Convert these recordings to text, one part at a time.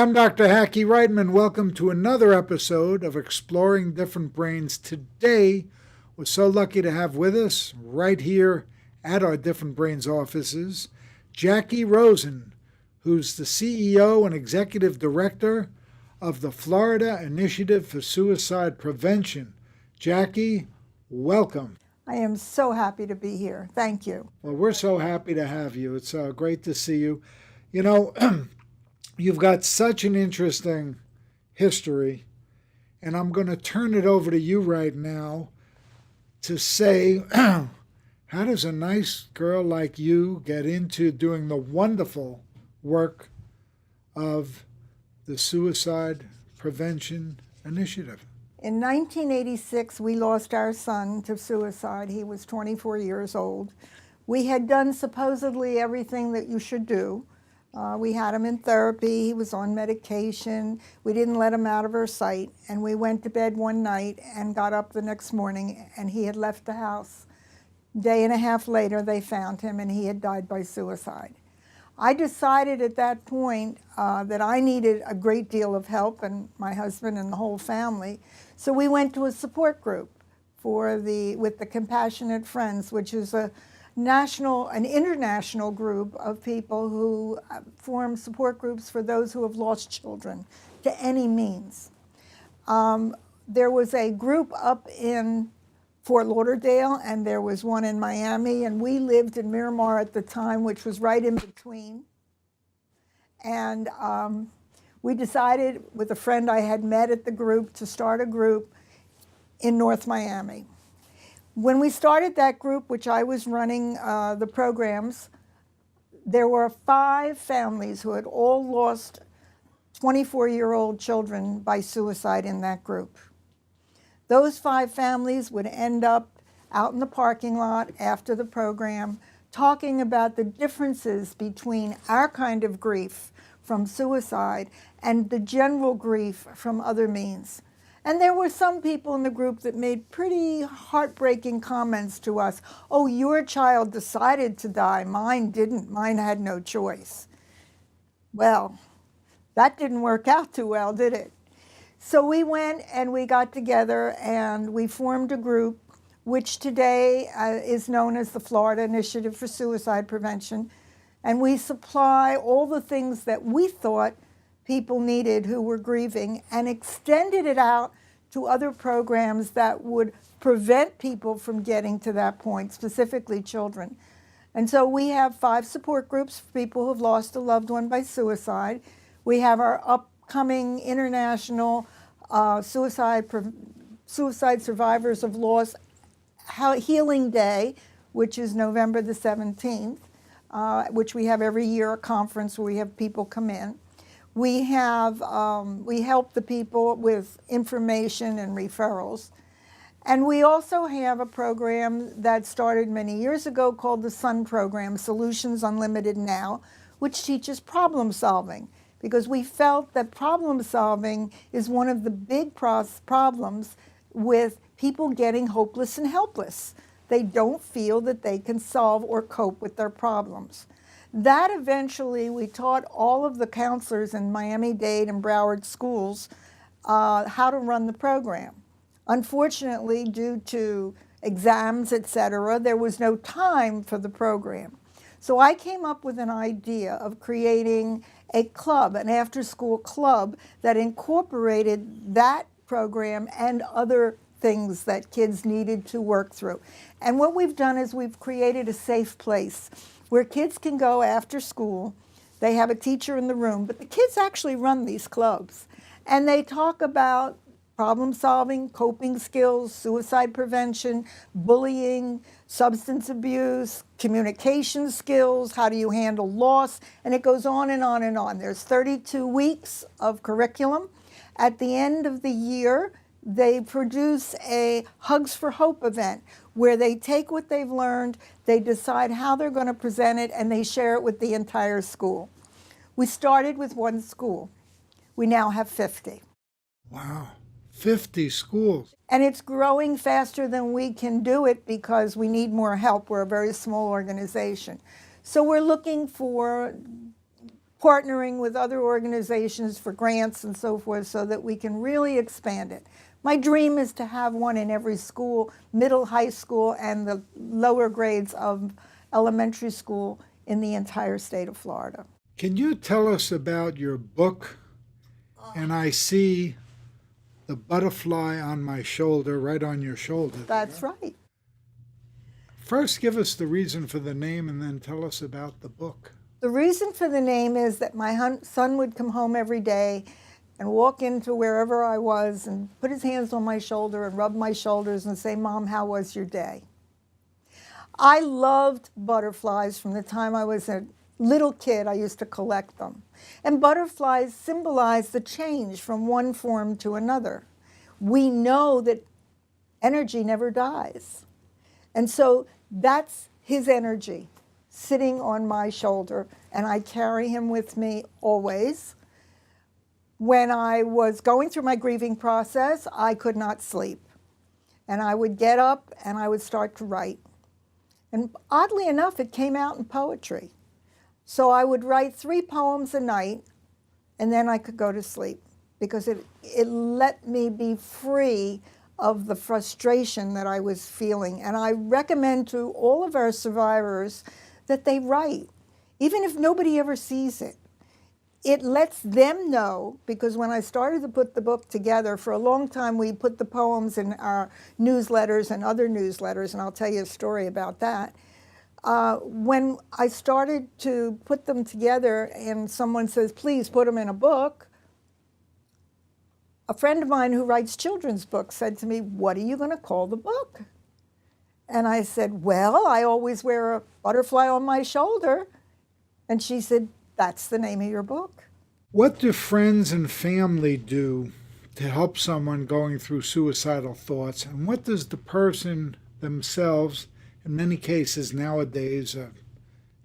I'm Dr. Hackie Reitman. Welcome to another episode of Exploring Different Brains. Today, we're so lucky to have with us, right here at our Different Brains offices, Jackie Rosen, who's the CEO and Executive Director of the Florida Initiative for Suicide Prevention. Jackie, welcome. I am so happy to be here. Thank you. Well, we're so happy to have you. It's great to see you. You know, you've got such an interesting history, and I'm going to turn it over to you right now to say, how does a nice girl like you get into doing the wonderful work of the Suicide Prevention Initiative? In 1986, we lost our son to suicide. He was 24 years old. We had done supposedly everything that you should do. We had him in therapy. He was on medication. We didn't let him out of our sight. And we went to bed one night and got up the next morning, and he had left the house. A day and a half later, they found him, and he had died by suicide. I decided at that point that I needed a great deal of help, and my husband and the whole family. So we went to a support group with the Compassionate Friends, which is an international group of people who form support groups for those who have lost children to any means. There was a group up in Fort Lauderdale, and there was one in Miami, and we lived in Miramar at the time, which was right in between. And we decided with a friend I had met at the group to start a group in North Miami. When we started that group, which I was running the programs, there were 5 families who had all lost 24-year-old children by suicide in that group. Those 5 families would end up out in the parking lot after the program talking about the differences between our kind of grief from suicide and the general grief from other means. And there were some people in the group that made pretty heartbreaking comments to us. Oh, your child decided to die. Mine didn't. Mine had no choice. Well, that didn't work out too well, did it? So we went and we got together and we formed a group which today is known as the Florida Initiative for Suicide Prevention. And we supply all the things that we thought people needed who were grieving and extended it out to other programs that would prevent people from getting to that point, specifically children. And so we have 5 support groups for people who have lost a loved one by suicide. We have our upcoming international Suicide Survivors of Loss Healing Day, which is November the 17th, which we have every year, a conference where we have people come in. We help the people with information and referrals. And we also have a program that started many years ago called the SUN program, Solutions Unlimited Now, which teaches problem solving, because we felt that problem solving is one of the big problems with people getting hopeless and helpless. They don't feel that they can solve or cope with their problems. That eventually, we taught all of the counselors in Miami-Dade and Broward schools how to run the program. Unfortunately, due to exams, etc., there was no time for the program. So I came up with an idea of creating a club, an after-school club that incorporated that program and other things that kids needed to work through. And what we've done is we've created a safe place where kids can go after school. They have a teacher in the room, but the kids actually run these clubs. And they talk about problem solving, coping skills, suicide prevention, bullying, substance abuse, communication skills, how do you handle loss, and it goes on and on and on. There's 32 weeks of curriculum. At the end of the year, they produce a Hugs for Hope event where they take what they've learned, they decide how they're going to present it, and they share it with the entire school. We started with 1 school. We now have 50. Wow, 50 schools. And it's growing faster than we can do it because we need more help. We're a very small organization. So we're looking for partnering with other organizations for grants and so forth so that we can really expand it. My dream is to have one in every school, middle, high school, and the lower grades of elementary school in the entire state of Florida. Can you tell us about your book? And I see the butterfly on my shoulder, right on your shoulder. That's right. First, give us the reason for the name and then tell us about the book. The reason for the name is that my son would come home every day and walk into wherever I was and put his hands on my shoulder and rub my shoulders and say, "Mom, how was your day?" I loved butterflies from the time I was a little kid. I used to collect them. And butterflies symbolize the change from one form to another. We know that energy never dies. And so that's his energy sitting on my shoulder, and I carry him with me always. When I was going through my grieving process, I could not sleep. And I would get up and I would start to write. And oddly enough, it came out in poetry. So I would write 3 poems a night, and then I could go to sleep because it let me be free of the frustration that I was feeling. And I recommend to all of our survivors that they write, even if nobody ever sees it. It lets them know, because when I started to put the book together, for a long time we put the poems in our newsletters and other newsletters, and I'll tell you a story about that. When I started to put them together and someone says, "Please put them in a book," a friend of mine who writes children's books said to me, "What are you going to call the book?" And I said, "Well, I always wear a butterfly on my shoulder." And she said, "That's the name of your book." What do friends and family do to help someone going through suicidal thoughts? And what does the person themselves, in many cases nowadays, a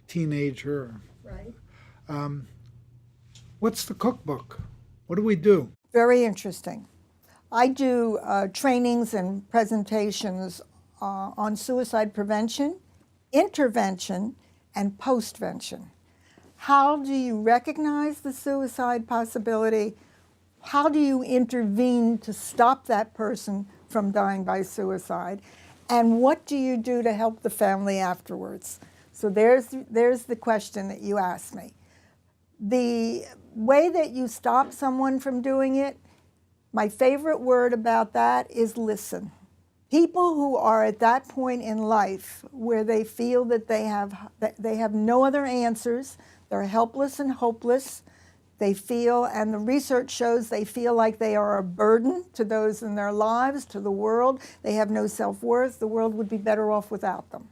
teenager, Right. What's the cookbook? What do we do? Very interesting. I do trainings and presentations on suicide prevention, intervention, and postvention. How do you recognize the suicide possibility? How do you intervene to stop that person from dying by suicide? And what do you do to help the family afterwards? So there's the question that you asked me. The way that you stop someone from doing it, my favorite word about that is listen. People who are at that point in life where they feel that they have no other answers, they're helpless and hopeless, they feel, and the research shows they feel like they are a burden to those in their lives, to the world. They have no self-worth. The world would be better off without them.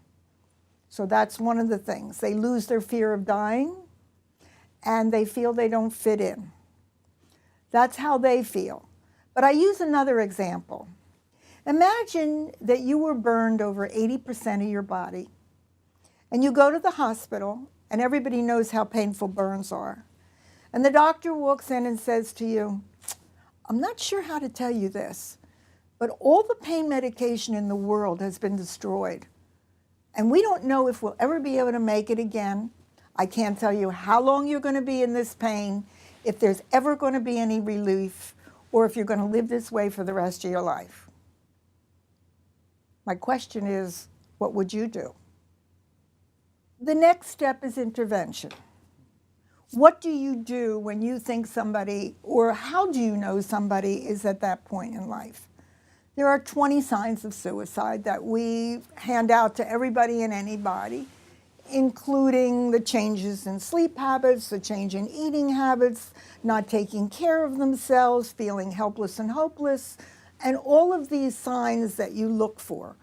So that's one of the things. They lose their fear of dying, and they feel they don't fit in. That's how they feel. But I use another example. Imagine that you were burned over 80% of your body, and you go to the hospital, and everybody knows how painful burns are. And the doctor walks in and says to you, "I'm not sure how to tell you this, but all the pain medication in the world has been destroyed. And we don't know if we'll ever be able to make it again. I can't tell you how long you're going to be in this pain, if there's ever going to be any relief, or if you're going to live this way for the rest of your life." My question is, what would you do? The next step is intervention. What do you do when you think somebody, or how do you know somebody is at that point in life? There are 20 signs of suicide that we hand out to everybody and anybody, including the changes in sleep habits, the change in eating habits, not taking care of themselves, feeling helpless and hopeless, and all of these signs that you look for.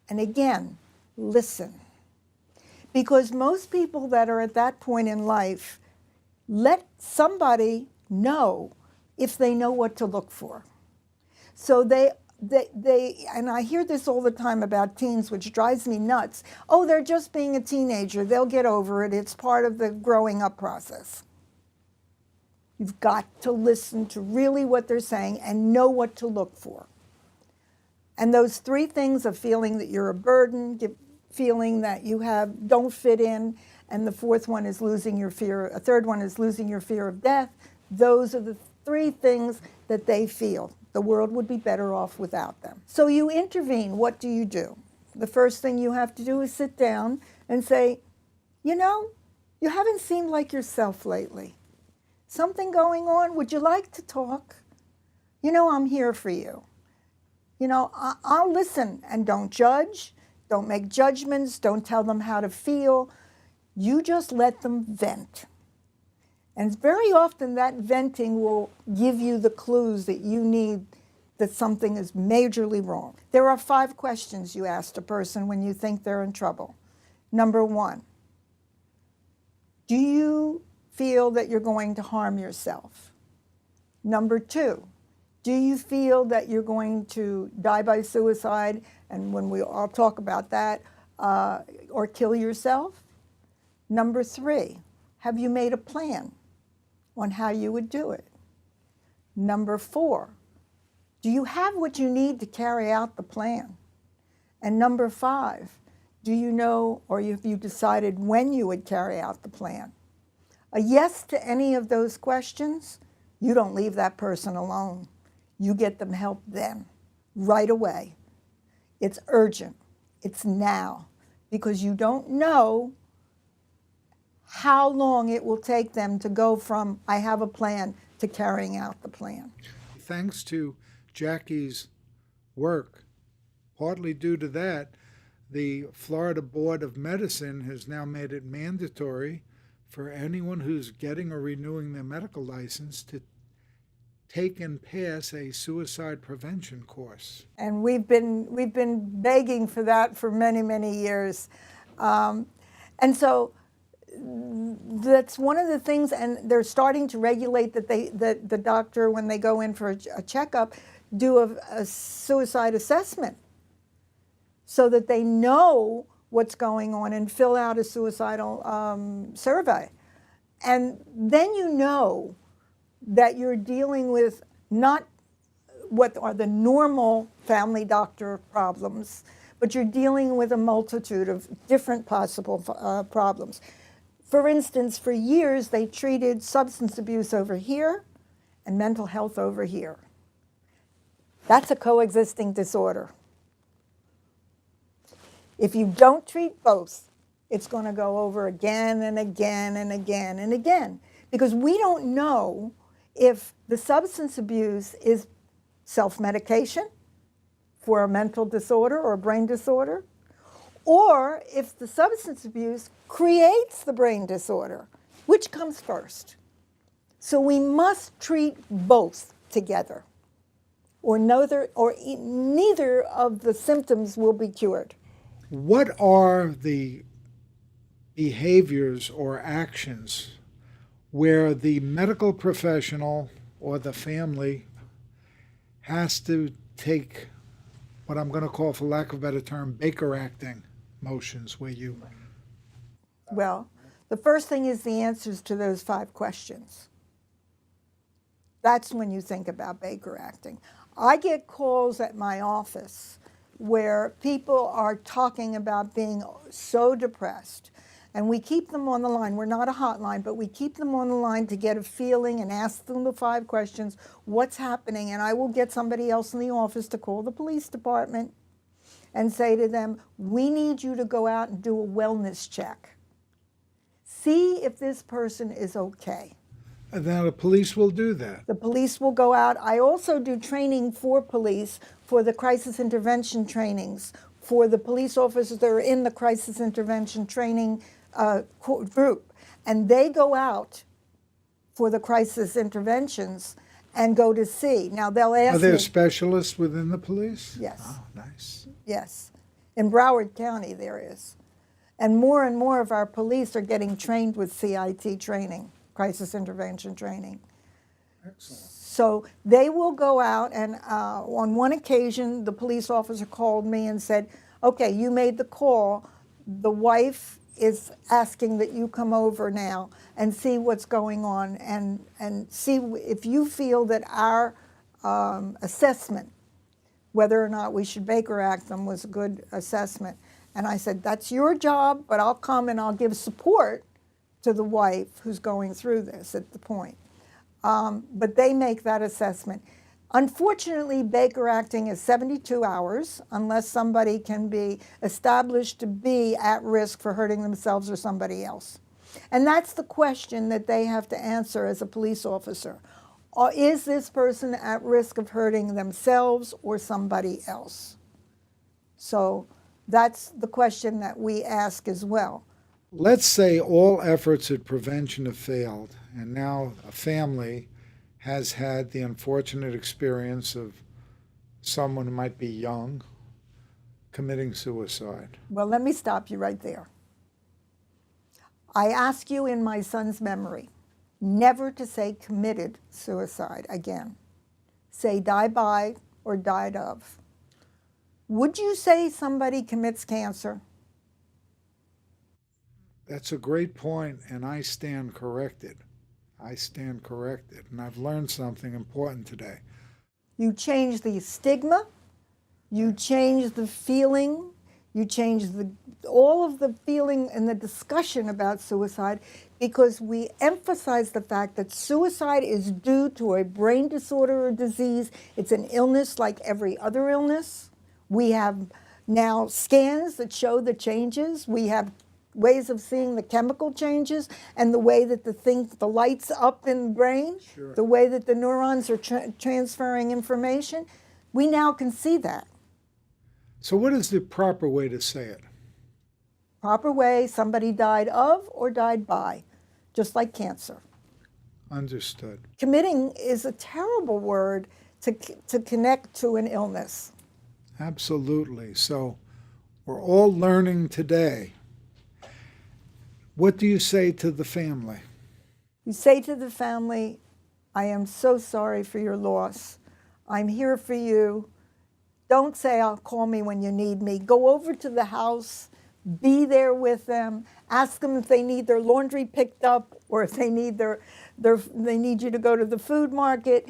And again, listen. Because most people that are at that point in life let somebody know if they know what to look for. So they and I hear this all the time about teens, which drives me nuts. "Oh, they're just being a teenager. They'll get over it. It's part of the growing up process." You've got to listen to really what they're saying and know what to look for. And those 3 things of feeling that you're a burden, feeling that you don't fit in, and the fourth one is losing your fear, a third one is losing your fear of death. Those are the three things that they feel. The world would be better off without them. So you intervene. What do you do? The first thing you have to do is sit down and say, you know, you haven't seemed like yourself lately. Something going on? Would you like to talk? You know, I'm here for you. You know, I'll listen, and don't judge. Don't make judgments. Don't tell them how to feel. You just let them vent. And very often that venting will give you the clues that you need that something is majorly wrong. There are 5 questions you ask a person when you think they're in trouble. Number 1, do you feel that you're going to harm yourself? Number 2, do you feel that you're going to die by suicide, and when I'll talk about that, or kill yourself? Number 3, have you made a plan on how you would do it? Number 4, do you have what you need to carry out the plan? And number 5, do you know, or have you decided when you would carry out the plan? A yes to any of those questions, you don't leave that person alone. You get them help then, right away. It's urgent. It's now, because you don't know how long it will take them to go from I have a plan to carrying out the plan. Thanks to Jackie's work, partly due to that, the Florida Board of Medicine has now made it mandatory for anyone who's getting or renewing their medical license to take and pass a suicide prevention course. And we've been begging for that for many, many years. And so that's one of the things, and they're starting to regulate that the doctor, when they go in for a checkup, do a suicide assessment so that they know what's going on and fill out a suicidal survey. And then you know that you're dealing with not what are the normal family doctor problems, but you're dealing with a multitude of different possible problems. For instance, for years, they treated substance abuse over here and mental health over here. That's a coexisting disorder. If you don't treat both, it's going to go over again and again and again and again, because we don't know if the substance abuse is self-medication for a mental disorder or a brain disorder, or if the substance abuse creates the brain disorder. Which comes first? So we must treat both together, or neither of the symptoms will be cured. What are the behaviors or actions where the medical professional or the family has to take what I'm going to call, for lack of a better term, Baker acting motions, where you... Well, the first thing is the answers to those 5 questions. That's when you think about Baker acting. I get calls at my office where people are talking about being so depressed, and we keep them on the line. We're not a hotline, but we keep them on the line to get a feeling and ask them the 5 questions, what's happening, and I will get somebody else in the office to call the police department and say to them, we need you to go out and do a wellness check. See if this person is okay. And then the police will do that. The police will go out. I also do training for police, for the crisis intervention trainings, for the police officers that are in the crisis intervention training group. And they go out for the crisis interventions and go to see. Now, they'll ask me. Are there specialists within the police? Yes. Oh, nice. Yes. In Broward County, there is. And more of our police are getting trained with CIT training, crisis intervention training. Excellent. So they will go out, and on one occasion, the police officer called me and said, okay, you made the call. The wife is asking that you come over now and see what's going on, and see if you feel that our assessment, whether or not we should Baker Act them, was a good assessment. And I said, that's your job, but I'll come and I'll give support to the wife who's going through this at the point. But they make that assessment. Unfortunately, Baker acting is 72 hours unless somebody can be established to be at risk for hurting themselves or somebody else. And that's the question that they have to answer as a police officer. Is this person at risk of hurting themselves or somebody else? So that's the question that we ask as well. Let's say all efforts at prevention have failed, and now a family has had the unfortunate experience of someone who might be young committing suicide. Well, let me stop you right there. I ask you in my son's memory never to say committed suicide again. Say died by or died of. Would you say somebody commits cancer? That's a great point, and I stand corrected. I stand corrected, and I've learned something important today. You change the stigma, you change the feeling, you change all of the feeling and the discussion about suicide, because we emphasize the fact that suicide is due to a brain disorder or disease. It's an illness like every other illness. We have now scans that show the changes. We have ways of seeing the chemical changes and the way that the lights up in the brain, Sure. the way that the neurons are transferring information. We now can see that. So what is the proper way to say it? Proper way, somebody died of or died by, just like cancer. Understood. Committing is a terrible word to connect to an illness. Absolutely. So we're all learning today. What do you say to the family? You say to the family, I am so sorry for your loss. I'm here for you. Don't say, I'll call me when you need me. Go over to the house, be there with them, ask them if they need their laundry picked up or if they need they need you to go to the food market.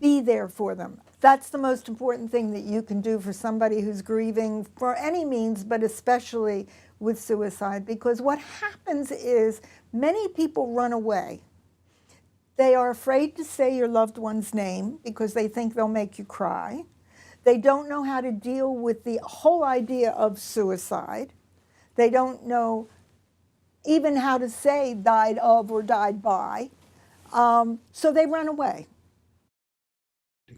Be there for them. That's the most important thing that you can do for somebody who's grieving for any means, but especially with suicide, because what happens is many people run away. They are afraid to say your loved one's name because they think they'll make you cry. They don't know how to deal with the whole idea of suicide. They don't know even how to say died of or died by. So they run away.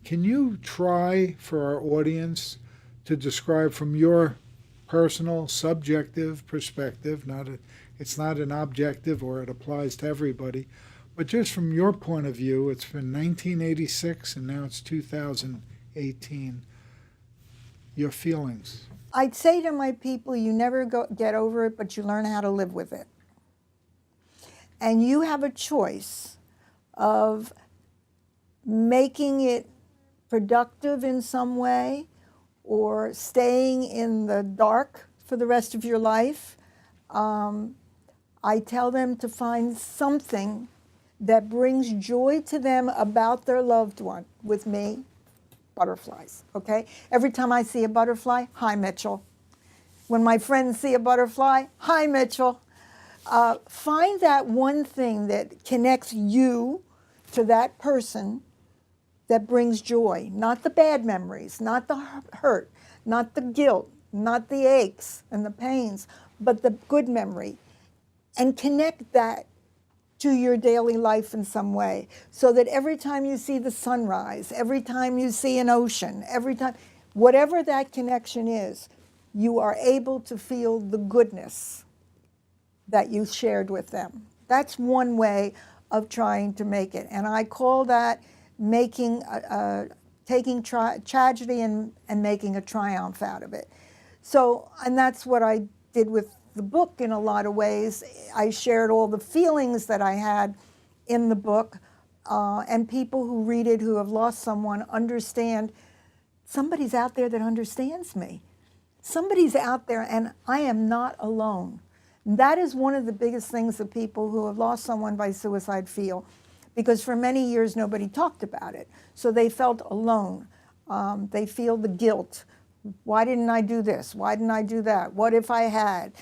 Can you try for our audience to describe from your personal, subjective perspective, it's not an objective or it applies to everybody, but just from your point of view, it's been 1986 and now it's 2018, your feelings? I'd say to my people, you never get over it, but you learn how to live with it. And you have a choice of making it productive in some way or staying in the dark for the rest of your life. I tell them to find something that brings joy to them about their loved one. With me, butterflies, okay? Every time I see a butterfly, hi, Mitchell. When my friends see a butterfly, hi, Mitchell. Find that one thing that connects you to that person that brings joy, not the bad memories, not the hurt, not the guilt, not the aches and the pains, but the good memory. And connect that to your daily life in some way, so that every time you see the sunrise, every time you see an ocean, every time, whatever that connection is, you are able to feel the goodness that you shared with them. That's one way of trying to make it. And I call that taking tragedy and making a triumph out of it. So, and that's what I did with the book in a lot of ways. I shared all the feelings that I had in the book, and people who read it who have lost someone understand somebody's out there that understands me. Somebody's out there and I am not alone. That is one of the biggest things that people who have lost someone by suicide feel, because for many years nobody talked about it. So they felt alone. They feel the guilt Why didn't I do this? Why didn't I do that? What if I had?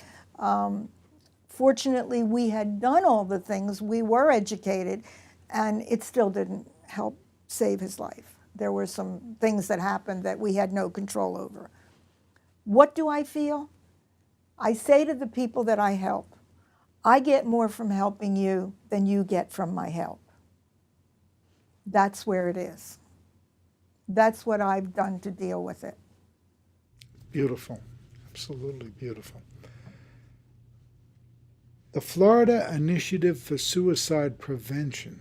Fortunately, we had done all the things. We were educated, and it still didn't help save his life. There were some things that happened that we had no control over. What do I feel? I say to the people that I help, I get more from helping you than you get from my help. That's where it is. That's what I've done to deal with it. Beautiful. Absolutely beautiful. The Florida Initiative for Suicide Prevention.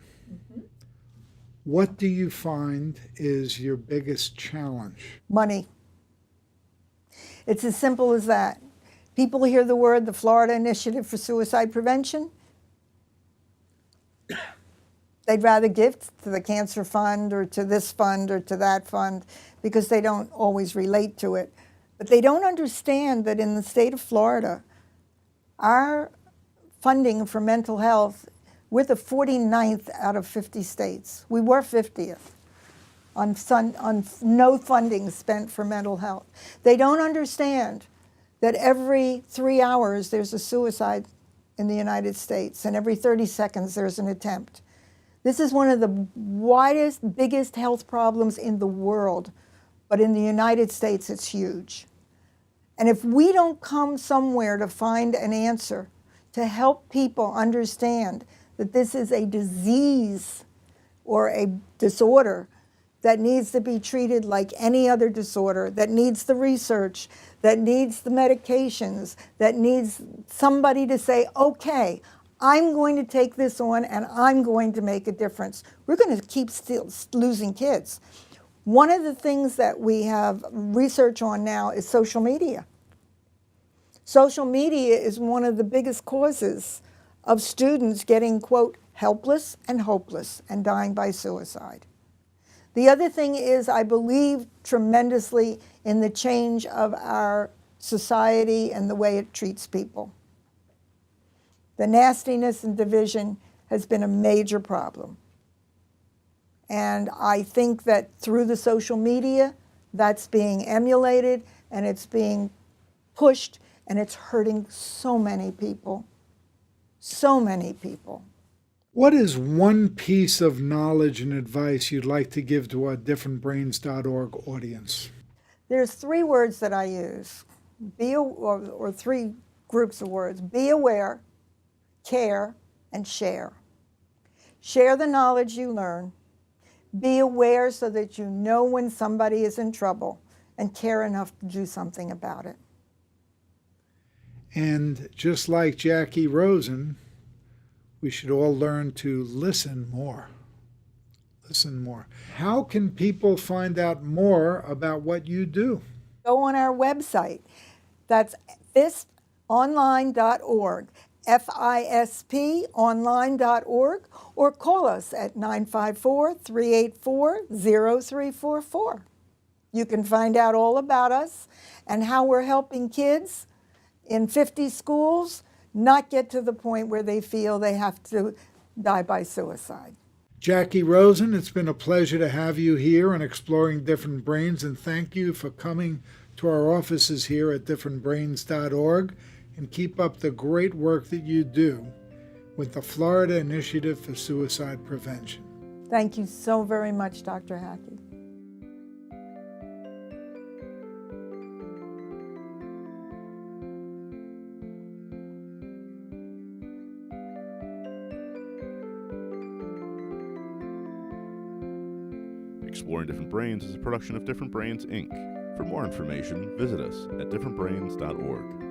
What do you find is your biggest challenge? Money. It's as simple as that. People hear the word, the Florida Initiative for Suicide Prevention. They'd rather give to the Cancer Fund or to this fund or to that fund because they don't always relate to it. But they don't understand that in the state of Florida, our funding for mental health, we're the 49th out of 50 states. We were 50th on no funding spent for mental health. They don't understand that every 3 hours there's a suicide in the United States, and every 30 seconds there's an attempt. This is one of the widest, biggest health problems in the world, but in the United States it's huge. And if we don't come somewhere to find an answer to help people understand that this is a disease or a disorder that needs to be treated like any other disorder, that needs the research, that needs the medications, that needs somebody to say, okay, I'm going to take this on and I'm going to make a difference. We're going to keep still losing kids. One of the things that we have research on now is social media. Social media is one of the biggest causes of students getting, quote, helpless and hopeless and dying by suicide. The other thing is I believe tremendously in the change of our society and the way it treats people. The nastiness and division has been a major problem. And I think that through the social media, that's being emulated and it's being pushed, and it's hurting so many people. So many people. What is one piece of knowledge and advice you'd like to give to our differentbrains.org audience? There's 3 words that I use, or 3 groups of words. Be aware, care, and share. Share the knowledge you learn. Be aware so that you know when somebody is in trouble and care enough to do something about it. And just like Jackie Rosen, we should all learn to listen more. Listen more. How can people find out more about what you do? Go on our website. That's fisponline.org, FISPonline.org, or call us at 954-384-0344. You can find out all about us and how we're helping kids in 50 schools not get to the point where they feel they have to die by suicide. Jackie Rosen, it's been a pleasure to have you here on Exploring Different Brains, and thank you for coming to our offices here at differentbrains.org, and keep up the great work that you do with the Florida Initiative for Suicide Prevention. Thank you so very much, Dr. Hackie. Exploring Different Brains is a production of Different Brains, Inc. For more information, visit us at differentbrains.org.